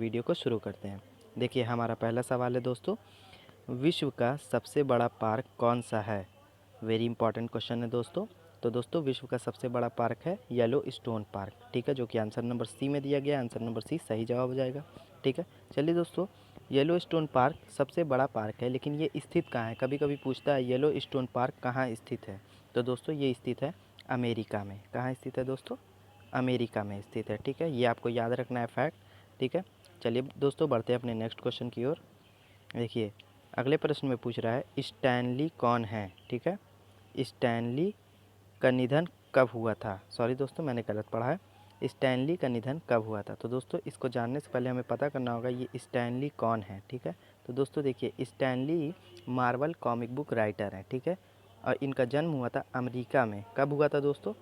Video को शुरू करते हैं। देखिए हमारा पहला सवाल है दोस्तों, विश्व का सबसे बड़ा पार्क कौन सा है? वेरी इंपॉर्टेंट क्वेश्चन है दोस्तों। तो दोस्तों विश्व का सबसे बड़ा पार्क है येलो स्टोन पार्क, ठीक है, जो कि आंसर नंबर सी में दिया गया है। आंसर नंबर सी सही जवाब हो जाएगा, ठीक है। चलिए दोस्तों, येलो स्टोन पार्क सबसे बड़ा पार्क है, लेकिन ये स्थित कहाँ है? कभी कभी पूछता है येलो स्टोन पार्क कहाँ स्थित है। तो दोस्तों ये स्थित है अमेरिका में। कहाँ स्थित है दोस्तों? अमेरिका में स्थित है, ठीक है। ये आपको याद रखना है फैक्ट, ठीक है। चलिए दोस्तों बढ़ते हैं अपने नेक्स्ट क्वेश्चन की ओर। देखिए अगले प्रश्न में पूछ रहा है स्टैनली कौन है, ठीक है। स्टैनली का निधन कब हुआ था? सॉरी दोस्तों मैंने गलत पढ़ा है। स्टैनली का निधन कब हुआ था? तो दोस्तों इसको जानने से पहले हमें पता करना होगा ये स्टैनली कौन है, ठीक है। तो दोस्तों देखिए Stanley Marvel comic book writer हैं, ठीक है। और इनका जन्म हुआ था अमेरिका में। कब हुआ था दोस्तों?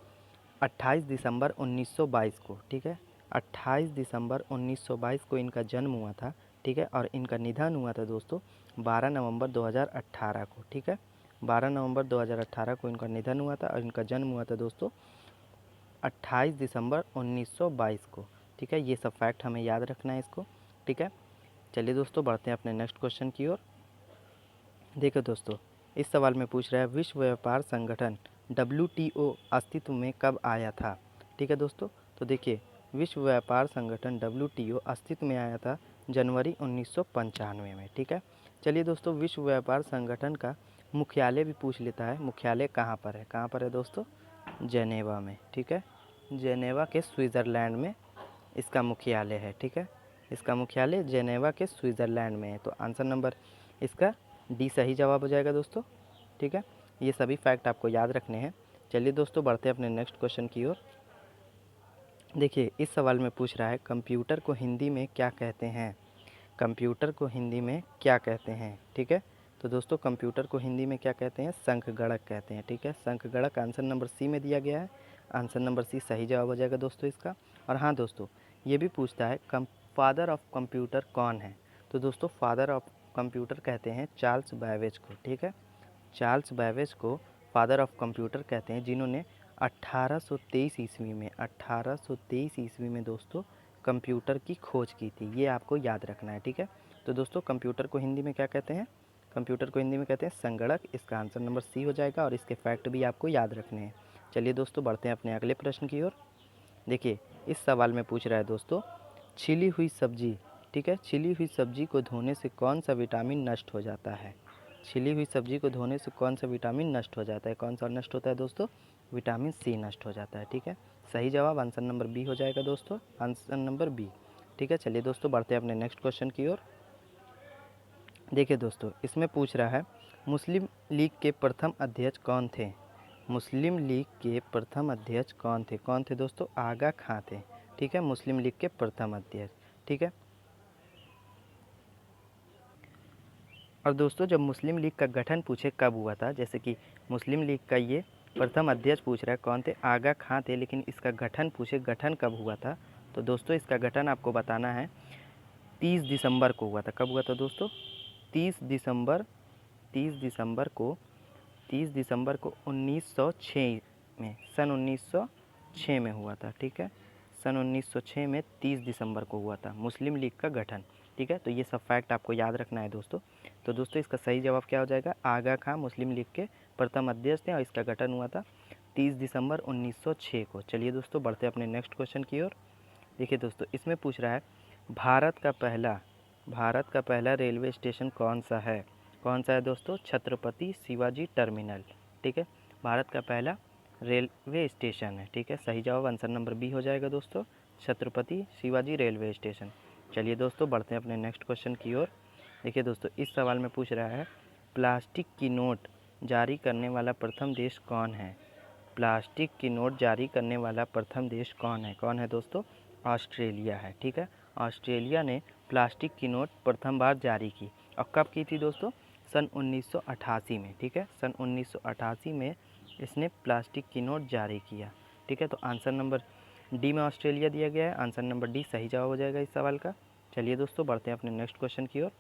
28 दिसंबर 1922 को, ठीक है। 28 दिसंबर 1922 को इनका जन्म हुआ था, ठीक है। और इनका निधन हुआ था दोस्तों 12 नवंबर 2018 को, ठीक है। 12 नवंबर 2018 को इनका निधन हुआ था और इनका जन्म हुआ था दोस्तों 28 दिसंबर 1922 को, ठीक है। ये सब फैक्ट हमें याद रखना है इसको, ठीक है। चलिए दोस्तों बढ़ते हैं अपने नेक्स्ट क्वेश्चन की ओर। देखो दोस्तों इस सवाल में पूछ रहा है विश्व व्यापार संगठन WTO अस्तित्व में कब आया था, ठीक है दोस्तों। तो देखिए विश्व व्यापार संगठन WTO अस्तित्व में आया था जनवरी 1995 में, ठीक है। चलिए दोस्तों विश्व व्यापार संगठन का मुख्यालय भी पूछ लेता है। मुख्यालय कहाँ पर है? कहाँ पर है दोस्तों? जेनेवा में, ठीक है। जेनेवा के स्विट्ज़रलैंड में इसका मुख्यालय है, ठीक है। इसका मुख्यालय जेनेवा के स्विट्ज़रलैंड में है। तो आंसर नंबर इसका डी सही जवाब हो जाएगा दोस्तों, ठीक है। ये सभी फैक्ट आपको याद रखने हैं। चलिए दोस्तों बढ़ते हैं अपने नेक्स्ट क्वेश्चन की ओर। देखिए इस सवाल में पूछ रहा है कंप्यूटर को हिंदी में क्या कहते हैं? कंप्यूटर को हिंदी में क्या कहते हैं, ठीक है। तो दोस्तों कंप्यूटर को हिंदी में क्या कहते हैं? शंखगणक कहते हैं, ठीक है। शंखगणक आंसर नंबर सी में दिया गया है। आंसर नंबर सी सही जवाब हो जाएगा दोस्तों इसका। और हाँ दोस्तों ये भी पूछता है फादर ऑफ कंप्यूटर कौन है? तो दोस्तों फादर ऑफ कंप्यूटर कहते हैं चार्ल्स बैबेज को, ठीक है। चार्ल्स बैबेज को फादर ऑफ कंप्यूटर कहते हैं, जिन्होंने 1823 ईस्वी में 1823 ईस्वी में दोस्तों कंप्यूटर की खोज की थी। ये आपको याद रखना है, ठीक है। तो दोस्तों कंप्यूटर को हिंदी में क्या कहते हैं? कंप्यूटर को हिंदी में कहते हैं संगणक। इसका आंसर नंबर सी हो जाएगा और इसके फैक्ट भी आपको याद रखने हैं। चलिए दोस्तों बढ़ते हैं अपने अगले प्रश्न की ओर। देखिए इस सवाल में पूछ रहा है दोस्तों छिली हुई सब्जी, ठीक है। छिली हुई सब्जी को धोने से कौन सा विटामिन नष्ट हो जाता है? छिली हुई सब्जी को धोने से कौन सा विटामिन नष्ट हो जाता है? कौन सा नष्ट होता है दोस्तों? विटामिन सी नष्ट हो जाता है, ठीक है। सही जवाब आंसर नंबर बी हो जाएगा दोस्तों, आंसर नंबर बी, ठीक है। चलिए दोस्तों बढ़ते हैं अपने नेक्स्ट क्वेश्चन की ओर। देखिए दोस्तों इसमें पूछ रहा है मुस्लिम लीग के प्रथम अध्यक्ष कौन थे? मुस्लिम लीग के प्रथम अध्यक्ष कौन थे? कौन थे दोस्तों? आगा खां थे, ठीक है। मुस्लिम लीग के प्रथम अध्यक्ष, ठीक है। और दोस्तों जब मुस्लिम लीग का गठन पूछे कब हुआ था, जैसे कि मुस्लिम लीग का ये प्रथम अध्यक्ष पूछ रहा है कौन थे? आगा खां थे। लेकिन इसका गठन पूछे गठन कब हुआ था, तो दोस्तों इसका गठन आपको बताना है 30 दिसंबर को हुआ था। कब हुआ था दोस्तों? 30 दिसंबर 30 दिसंबर को 30 दिसंबर को 1906 में, सन 1906 में हुआ था, ठीक है। सन 1906 में 30 दिसंबर को हुआ था मुस्लिम लीग का गठन, ठीक है। तो ये सब फैक्ट आपको याद रखना है दोस्तों। तो दोस्तों इसका सही जवाब क्या हो जाएगा? आगा खां मुस्लिम लीग के प्रथम अध्यक्ष थे और इसका गठन हुआ था 30 दिसंबर 1906 को। चलिए दोस्तों बढ़ते हैं अपने नेक्स्ट क्वेश्चन की ओर। देखिए दोस्तों इसमें पूछ रहा है भारत का पहला रेलवे स्टेशन कौन सा है? कौन सा है दोस्तों? छत्रपति शिवाजी टर्मिनल, ठीक है। भारत का पहला रेलवे स्टेशन है, ठीक है। सही जवाब आंसर नंबर बी हो जाएगा दोस्तों, छत्रपति शिवाजी रेलवे स्टेशन। चलिए दोस्तों बढ़ते हैं अपने नेक्स्ट क्वेश्चन की ओर। देखिए दोस्तों इस सवाल में पूछ रहा है प्लास्टिक की नोट जारी करने वाला प्रथम देश कौन है? प्लास्टिक की नोट जारी करने वाला प्रथम देश कौन है? कौन है दोस्तों? ऑस्ट्रेलिया है, ठीक है। ऑस्ट्रेलिया ने प्लास्टिक की नोट प्रथम बार जारी की। और कब की थी दोस्तों? सन 1988 में, ठीक है। सन 1988 में इसने प्लास्टिक की नोट जारी किया, ठीक है। तो आंसर नंबर डी में ऑस्ट्रेलिया दिया गया है। आंसर नंबर डी सही जवाब हो जाएगा इस सवाल का। चलिए दोस्तों बढ़ते हैं अपने नेक्स्ट क्वेश्चन की ओर।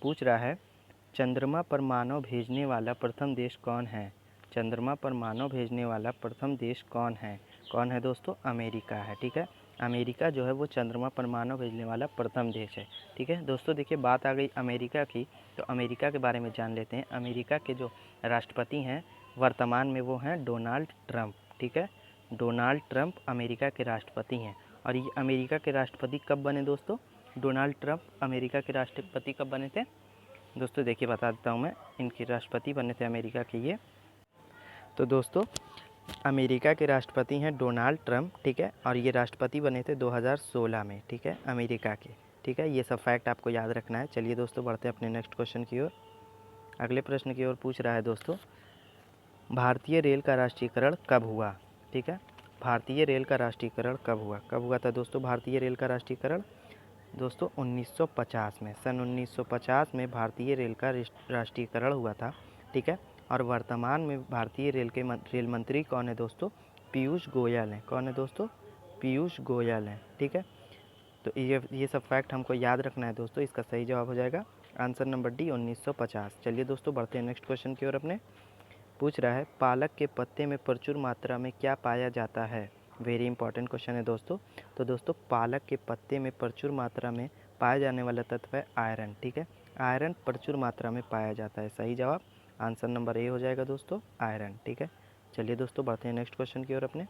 पूछ रहा है चंद्रमा पर मानव भेजने वाला प्रथम देश कौन है? चंद्रमा पर मानव भेजने वाला प्रथम देश कौन है? कौन है दोस्तों? अमेरिका है, ठीक है। अमेरिका जो है वो चंद्रमा पर मानव भेजने वाला प्रथम देश है। ठीक है दोस्तों, देखिए बात आ गई अमेरिका की, तो अमेरिका के बारे में जान लेते हैं। अमेरिका के जो राष्ट्रपति हैं वर्तमान में वो हैं डोनाल्ड ट्रंप। ठीक है, डोनाल्ड ट्रंप अमेरिका के राष्ट्रपति हैं। और ये अमेरिका के राष्ट्रपति कब बने दोस्तों? डोनाल्ड ट्रंप अमेरिका के राष्ट्रपति कब बने थे दोस्तों? देखिए बता देता हूँ मैं, इनके राष्ट्रपति बने थे अमेरिका के ये। तो दोस्तों अमेरिका के राष्ट्रपति हैं डोनाल्ड ट्रंप। ठीक है, और ये राष्ट्रपति बने थे 2016 में। ठीक है, अमेरिका के। ठीक है, ये सब फैक्ट आपको याद रखना है। चलिए दोस्तों बढ़ते हैं अपने नेक्स्ट क्वेश्चन की ओर। अगले प्रश्न की ओर पूछ रहा है दोस्तों, भारतीय रेल का राष्ट्रीयकरण कब हुआ? ठीक है, भारतीय रेल का राष्ट्रीयकरण कब हुआ? कब हुआ था दोस्तों भारतीय रेल का राष्ट्रीयकरण? दोस्तों 1950 में, सन 1950 में भारतीय रेल का राष्ट्रीयकरण हुआ था। ठीक है, और वर्तमान में भारतीय रेल के रेल मंत्री कौन है दोस्तों? पीयूष गोयल हैं। कौन है दोस्तों? पीयूष गोयल हैं। ठीक है, तो ये सब फैक्ट हमको याद रखना है दोस्तों। इसका सही जवाब हो जाएगा आंसर नंबर डी 1950। चलिए दोस्तों बढ़ते हैं नेक्स्ट क्वेश्चन की ओर अपने। पूछ रहा है, पालक के पत्ते में प्रचुर मात्रा में क्या पाया जाता है? वेरी इंपॉर्टेंट क्वेश्चन है दोस्तों। तो दोस्तों पालक के पत्ते में प्रचुर मात्रा में पाया जाने वाला तत्व है आयरन। ठीक है, आयरन प्रचुर मात्रा में पाया जाता है। सही जवाब आंसर नंबर ए हो जाएगा दोस्तों, आयरन। ठीक है, चलिए दोस्तों बढ़ते हैं नेक्स्ट क्वेश्चन की ओर अपने।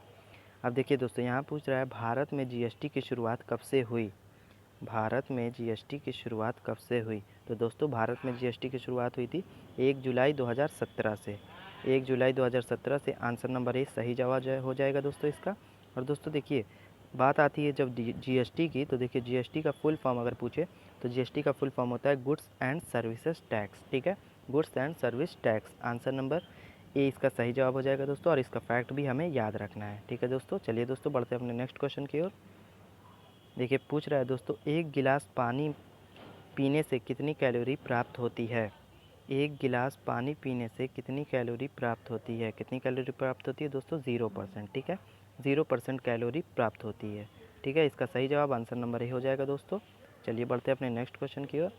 अब देखिए दोस्तों यहाँ पूछ रहा है, भारत में जीएसटी की शुरुआत कब से हुई? भारत में जीएसटी की शुरुआत कब से हुई? तो दोस्तों भारत में जीएसटी की शुरुआत हुई थी 1 जुलाई 2017 से। 1 जुलाई 2017 से आंसर नंबर ए सही जवाब हो जाएगा दोस्तों इसका। और दोस्तों देखिए बात आती है जब जीएसटी की, तो देखिए जीएसटी का फुल फॉर्म अगर पूछे तो जीएसटी का फुल फॉर्म होता है गुड्स एंड सर्विसेज टैक्स। ठीक है, goods and service tax. Answer number A इसका सही जवाब हो जाएगा दोस्तों, और इसका फैक्ट भी हमें याद रखना है। ठीक है दोस्तों, चलिए दोस्तों बढ़ते हैं अपने नेक्स्ट क्वेश्चन की ओर। देखिए पूछ रहा है दोस्तों, एक गिलास पानी पीने से कितनी कैलोरी प्राप्त होती है? एक गिलास पानी पीने से कितनी कैलोरी प्राप्त होती है? कितनी कैलोरी प्राप्त होती है दोस्तों? 0%। ठीक है, 0% कैलोरी प्राप्त होती है। ठीक है, इसका सही जवाब आंसर नंबर ए हो जाएगा दोस्तों। चलिए बढ़ते हैं अपने नेक्स्ट क्वेश्चन की ओर।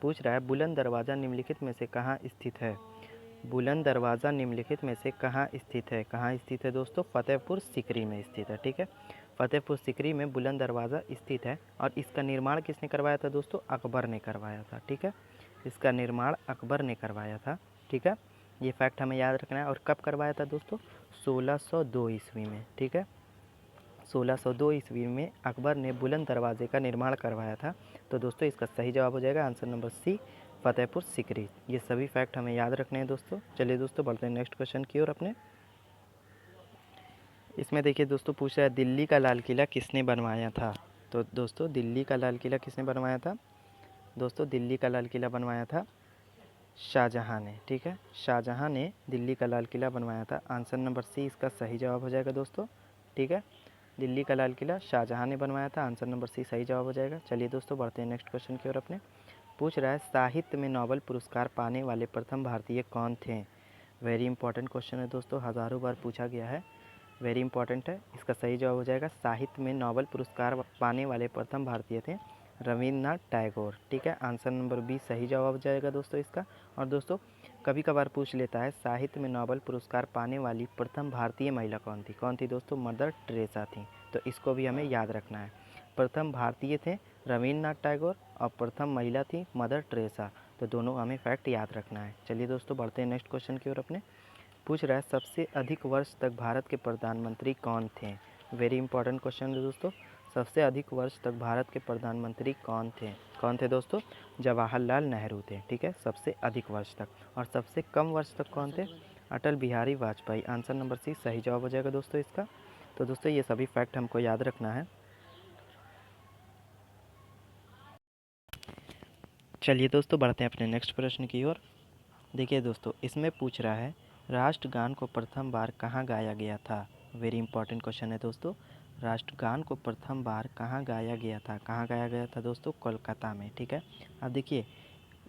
पूछ रहा है, बुलंद दरवाज़ा निम्नलिखित में से कहाँ स्थित है? बुलंद दरवाज़ा निम्नलिखित में से कहाँ स्थित है? कहाँ स्थित है दोस्तों? फतेहपुर सीकरी में स्थित है। ठीक है, फतेहपुर सीकरी में बुलंद दरवाज़ा स्थित है। और इसका निर्माण किसने करवाया था दोस्तों? अकबर ने करवाया था। ठीक है, इसका निर्माण अकबर ने करवाया था। ठीक है, ये फैक्ट हमें याद रखना है। और कब करवाया था दोस्तों? 1602 ईस्वी में। ठीक है, 1602 ईस्वी में अकबर ने बुलंद दरवाजे का निर्माण करवाया था। तो दोस्तों इसका सही जवाब हो जाएगा answer number C, Fatehpur Sikri. ये सभी फैक्ट हमें याद रखने हैं दोस्तों। चलिए दोस्तों बढ़ते हैं नेक्स्ट क्वेश्चन की ओर अपने। इसमें देखिए दोस्तों पूछ रहा है, दिल्ली का लाल किला किसने बनवाया था? तो दोस्तों दिल्ली का लाल किला किसने बनवाया था? दोस्तों दिल्ली का लाल किला बनवाया था शाहजहाँ ने। ठीक है, शाहजहाँ ने दिल्ली का लाल किला बनवाया था। आंसर नंबर सी इसका सही जवाब हो जाएगा दोस्तों। ठीक है, दिल्ली का लाल किला शाहजहाँ ने बनवाया था। आंसर नंबर सी सही जवाब हो जाएगा। चलिए दोस्तों बढ़ते हैं नेक्स्ट क्वेश्चन की ओर अपने। पूछ रहा है, साहित्य में नोबेल पुरस्कार पाने वाले प्रथम भारतीय कौन थे? वेरी इंपॉर्टेंट क्वेश्चन है दोस्तों, हज़ारों बार पूछा गया है। वेरी इंपॉर्टेंट है। इसका सही जवाब हो जाएगा, साहित्य में नोबेल पुरस्कार पाने वाले प्रथम भारतीय थे रविन्द्रनाथ टैगोर। ठीक है, आंसर नंबर बी सही जवाब हो जाएगा दोस्तों इसका। और दोस्तों कभी कभार पूछ लेता है, साहित्य में नोबेल पुरस्कार पाने वाली प्रथम भारतीय महिला कौन थी? कौन थी दोस्तों? मदर टेरेसा थी। तो इसको भी हमें याद रखना है। प्रथम भारतीय थे रविन्द्रनाथ टैगोर और प्रथम महिला थी मदर टेरेसा। तो दोनों हमें फैक्ट याद रखना है। चलिए दोस्तों बढ़ते हैं नेक्स्ट क्वेश्चन की ओर अपने। पूछ रहा है, सबसे अधिक वर्ष तक भारत के प्रधानमंत्री कौन थे? वेरी इंपॉर्टेंट क्वेश्चन है दोस्तों। सबसे अधिक वर्ष तक भारत के प्रधानमंत्री कौन थे? कौन थे दोस्तों? जवाहरलाल नेहरू थे। ठीक है, सबसे अधिक वर्ष तक। और सबसे कम वर्ष तक कौन थे? Atal Bihari Vajpayee. Answer number C सही जवाब हो जाएगा दोस्तों इसका। तो दोस्तों ये सभी फैक्ट हमको याद रखना है। चलिए दोस्तों बढ़ते हैं अपने नेक्स्ट प्रश्न की ओर। देखिए दोस्तों इसमें पूछ रहा है, राष्ट्रगान को प्रथम बार कहाँ गाया गया था? वेरी इंपॉर्टेंट क्वेश्चन है दोस्तों। राष्ट्रगान को प्रथम बार कहाँ गाया गया था? कहाँ गाया गया था दोस्तों? कोलकाता में। ठीक है, अब देखिए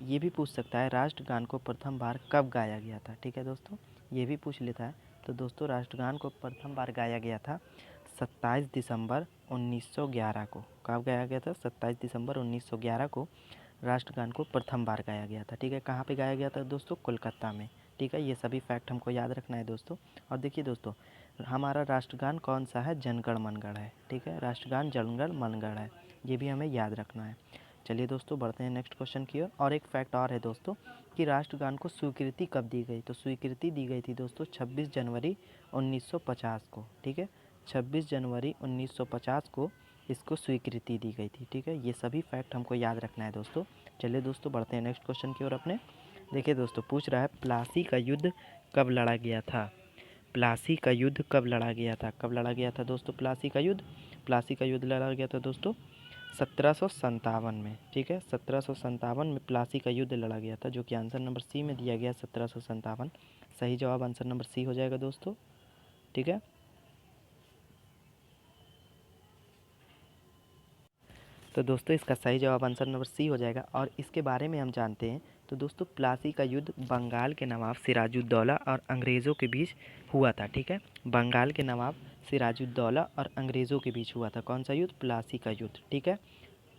ये भी पूछ सकता है, राष्ट्रगान को प्रथम बार कब गाया गया था? ठीक है दोस्तों, ये भी पूछ लेता है। तो दोस्तों राष्ट्रगान को प्रथम बार गाया गया था 27 दिसंबर 1911 को। कब गाया गया था? 27 दिसंबर 1911 को राष्ट्रगान को प्रथम बार गाया गया था। ठीक है, कहाँ पे गाया गया था दोस्तों? कोलकाता में। ठीक है, ये सभी फैक्ट हमको याद रखना है दोस्तों। और देखिए दोस्तों हमारा राष्ट्रगान कौन सा है? जनगण मनगढ़ है, ठीक है, राष्ट्रगान जनगण मनगढ़ है, ये भी हमें याद रखना है। चलिए दोस्तों बढ़ते हैं नेक्स्ट क्वेश्चन की ओर। और एक फैक्ट और है दोस्तों कि राष्ट्रगान को स्वीकृति कब दी गई? तो स्वीकृति दी गई थी दोस्तों 26 जनवरी 1950 को, ठीक है, 26 जनवरी 1950 को इसको स्वीकृति दी गई थी, ठीक है। ये सभी फैक्ट हमको याद रखना है दोस्तों। चलिए दोस्तों बढ़ते हैं नेक्स्ट क्वेश्चन की ओर अपने। देखिए दोस्तों पूछ रहा है प्लासी का युद्ध कब लड़ा गया था? प्लासी का युद्ध कब लड़ा गया था? कब लड़ा गया था दोस्तों प्लासी का युद्ध? प्लासी का युद्ध लड़ा गया था दोस्तों 1757 में, ठीक है, 1757 में प्लासी का युद्ध लड़ा गया था, जो कि आंसर नंबर सी में दिया गया 1757। सही जवाब आंसर नंबर सी हो जाएगा दोस्तों, ठीक है। तो दोस्तों इसका सही जवाब आंसर नंबर सी हो जाएगा। और इसके बारे में हम जानते हैं तो दोस्तों प्लासी का युद्ध बंगाल के नवाब सिराजुद्दौला और अंग्रेज़ों के बीच हुआ था, ठीक है, बंगाल के नवाब सिराजुद्दौला और अंग्रेज़ों के बीच हुआ था। कौन सा युद्ध? प्लासी का युद्ध, ठीक है,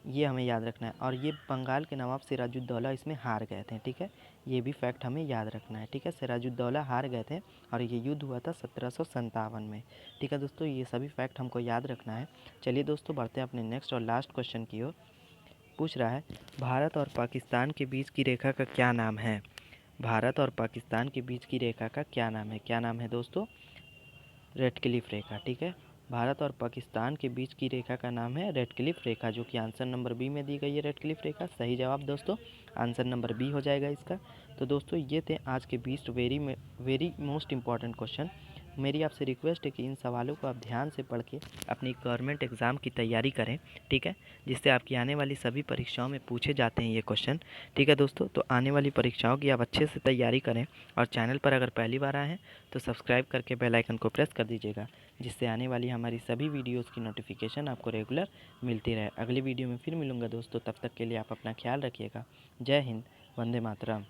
ये हमें याद रखना है। और ये बंगाल के नवाब सिराजुद्दौला इसमें हार गए थे, ठीक है, ये भी फैक्ट हमें याद रखना है, ठीक है, सिराजुद्दौला हार गए थे और ये युद्ध हुआ था 1757 में, ठीक है दोस्तों, ये सभी फैक्ट हमको याद रखना है। चलिए दोस्तों बढ़ते हैं अपने नेक्स्ट और लास्ट क्वेश्चन की ओर। पूछ रहा है भारत और पाकिस्तान के बीच की रेखा का क्या नाम है? भारत और पाकिस्तान के बीच की रेखा का क्या नाम है? क्या नाम है दोस्तों? रेड क्लिफ रेखा, ठीक है, भारत और पाकिस्तान के बीच की रेखा का नाम है रेड क्लिफ रेखा, जो कि आंसर नंबर बी में दी गई है रेड क्लिफ रेखा। सही जवाब दोस्तों आंसर नंबर बी हो जाएगा इसका। तो दोस्तों ये थे आज के 20 वेरी मोस्ट इम्पॉर्टेंट क्वेश्चन। मेरी आपसे रिक्वेस्ट है कि इन सवालों को आप ध्यान से पढ़ के अपनी गवर्नमेंट एग्ज़ाम की तैयारी करें, ठीक है, जिससे आपकी आने वाली सभी परीक्षाओं में पूछे जाते हैं ये क्वेश्चन, ठीक है दोस्तों। तो आने वाली परीक्षाओं की आप अच्छे से तैयारी करें और चैनल पर अगर पहली बार आए हैं तो सब्सक्राइब करके बेल आइकन को प्रेस कर दीजिएगा, जिससे आने वाली हमारी सभी वीडियोज़ की नोटिफिकेशन आपको रेगुलर मिलती रहे। अगली वीडियो में फिर मिलूँगा दोस्तों, तब तक के लिए आप अपना ख्याल रखिएगा। जय हिंद, वंदे मातरम।